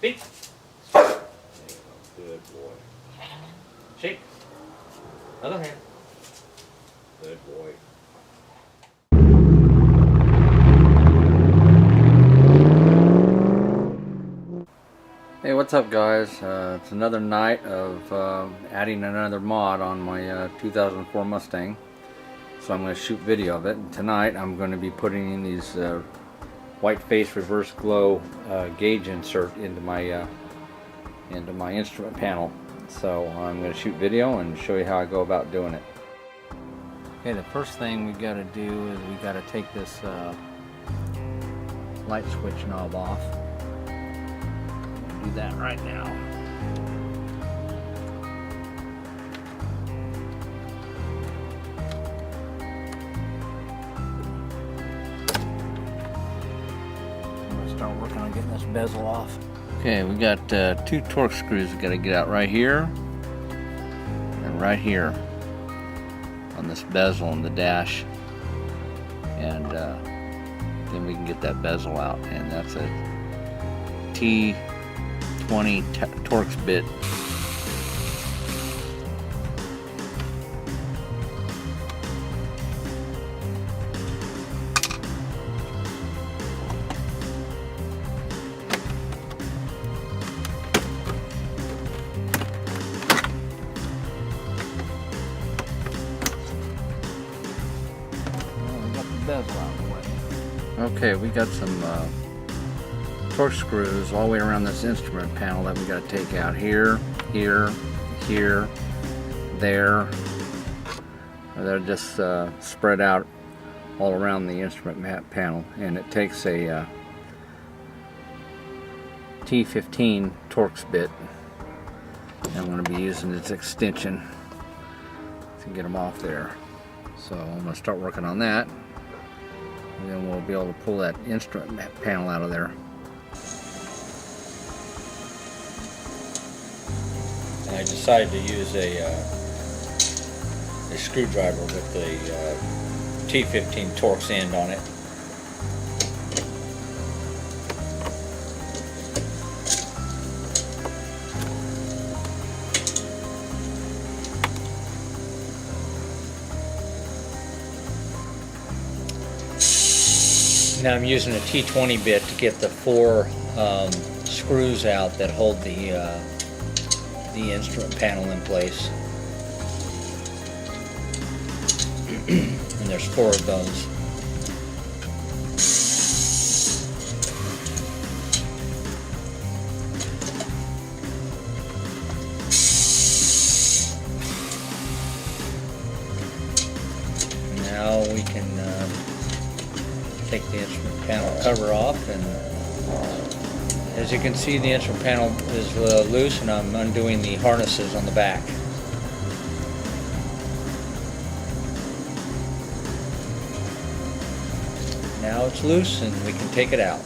Speak. There you go. Good boy. Shake. Other hand. Good boy. Hey, what's up guys? It's another night of adding another mod on my 2004 Mustang. So I'm going to shoot video of it. And tonight I'm going to be putting in these white face reverse glow gauge insert into my instrument panel. So I'm going to shoot video and show you how I go about doing it. Okay, the first thing we got to do is we got to take this light switch knob off. Do that right now. I'm gonna start working on getting this bezel off. Okay, we got 2 torque screws we got to get out right here and right here on this bezel on the dash, and then we can get that bezel out, and that's a T20 Torx bit. We got the bezel out of the way. Okay, we got some torque screws all the way around this instrument panel that we got to take out here, here, here, there. They're just spread out all around the instrument panel, and it takes a T15 Torx bit. I'm going to be using its extension to get them off there. So I'm going to start working on that, and then we'll be able to pull that instrument panel out of there. I decided to use a screwdriver with the T15 Torx end on it. Now I'm using a T20 bit to get the 4 screws out that hold the instrument panel in place. And there's 4 of those. Now we can take the instrument panel cover off, and as you can see, the instrument panel is loose, and I'm undoing the harnesses on the back. Now it's loose and we can take it out.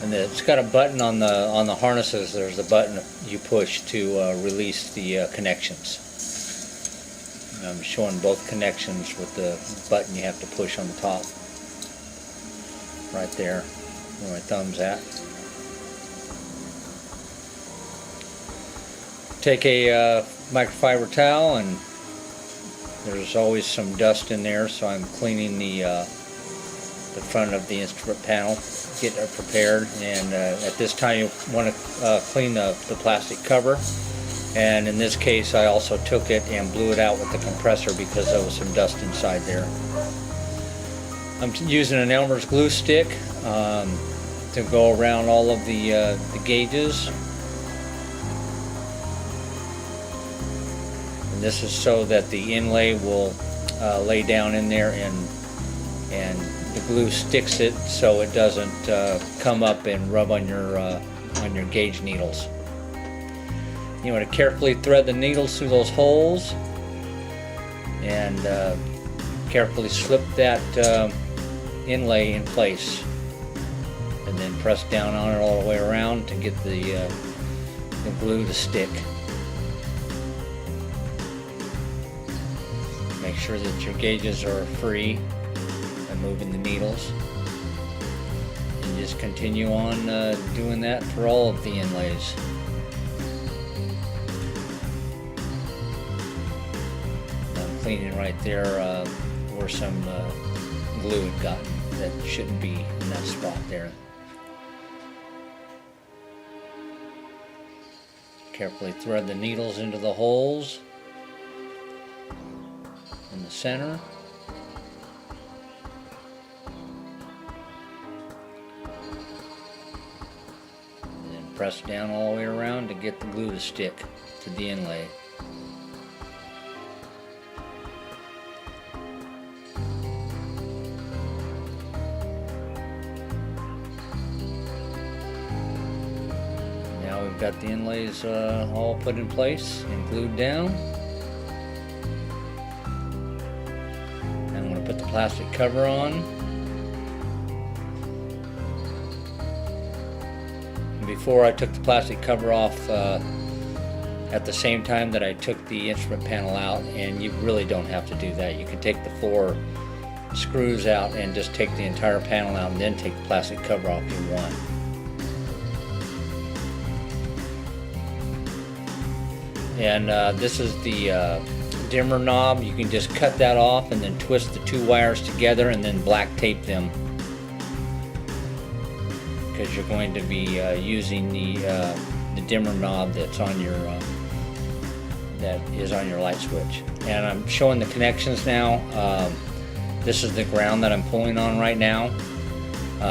And it's got a button on the harnesses. There's a button you push to release the connections. I'm showing both connections with the button you have to push on the top. Right there, where my thumb's at. Take a microfiber towel, and there's always some dust in there, so I'm cleaning the front of the instrument panel, getting it prepared. And at this time you want to clean the plastic cover. And in this case, I also took it and blew it out with the compressor because there was some dust inside there. I'm using an Elmer's glue stick to go around all of the gauges. And this is so that the inlay will lay down in there, and the glue sticks it so it doesn't come up and rub on your gauge needles. You want to carefully thread the needles through those holes, and carefully slip that inlay in place, and then press down on it all the way around to get the glue to stick. Make sure that your gauges are free by moving the needles. And just continue on doing that for all of the inlays. I'm cleaning right there where some glue had gotten that shouldn't be in that spot there. Carefully thread the needles into the holes in the center. And then press down all the way around to get the glue to stick to the inlay. Now we've got the inlays all put in place and glued down. I'm going to put the plastic cover on. And before I took the plastic cover off at the same time that I took the instrument panel out, and you really don't have to do that. You can take the 4 screws out and just take the entire panel out and then take the plastic cover off if you want. And this is the dimmer knob. You can just cut that off and then twist the 2 wires together and then black tape them, because you're going to be using the dimmer knob that's on your light switch. And I'm showing the connections now. This is the ground that I'm pulling on right now.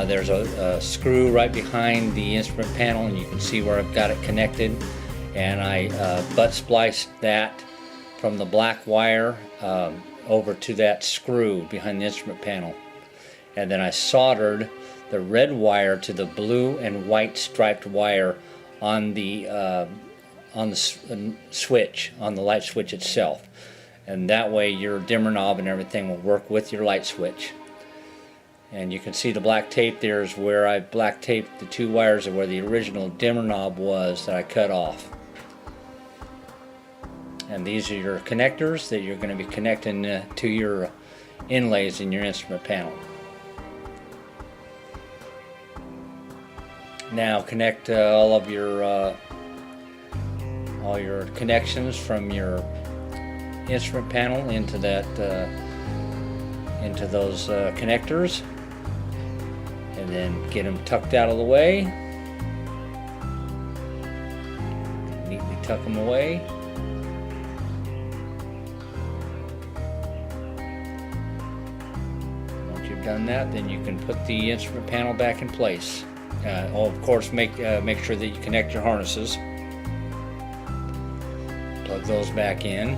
There's a screw right behind the instrument panel, and you can see where I've got it connected. And I butt spliced that from the black wire over to that screw behind the instrument panel. And then I soldered the red wire to the blue and white striped wire on the switch, on the light switch itself. And that way your dimmer knob and everything will work with your light switch. And you can see the black tape there is where I black taped the 2 wires of where the original dimmer knob was that I cut off. And these are your connectors that you're going to be connecting to your inlays in your instrument panel. Now connect all your connections from your instrument panel into that into those connectors, and then get them tucked out of the way. Neatly tuck them away. Done that, then you can put the instrument panel back in place. Of course, make sure that you connect your harnesses. Plug those back in.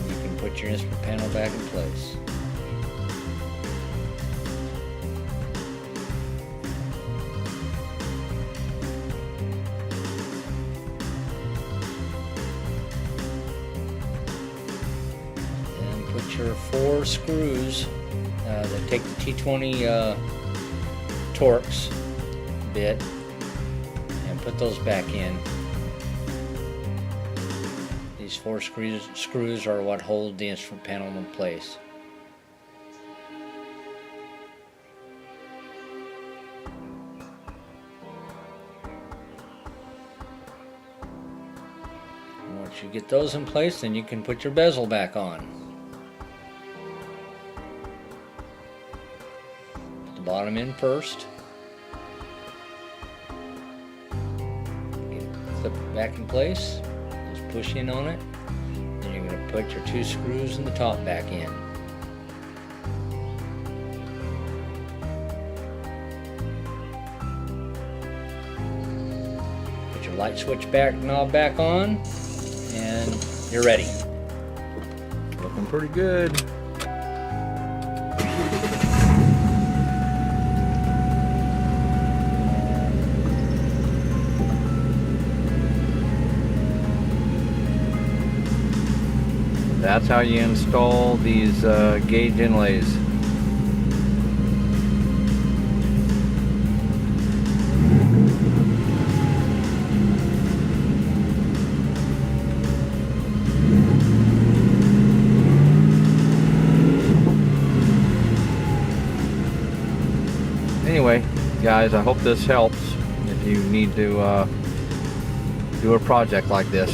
You can put your instrument panel back in place. Your 4 screws that take the T20 Torx bit and put those back in. These 4 screws are what hold the instrument panel in place. And once you get those in place, then you can put your bezel back on. Bottom in first. Clip it back in place. Just push in on it. Then you're going to put your 2 screws in the top back in. Put your light switch back knob back on, and you're ready. Looking pretty good. That's how you install these gauge inlays. anyway, guys, I hope this helps if you need to do a project like this.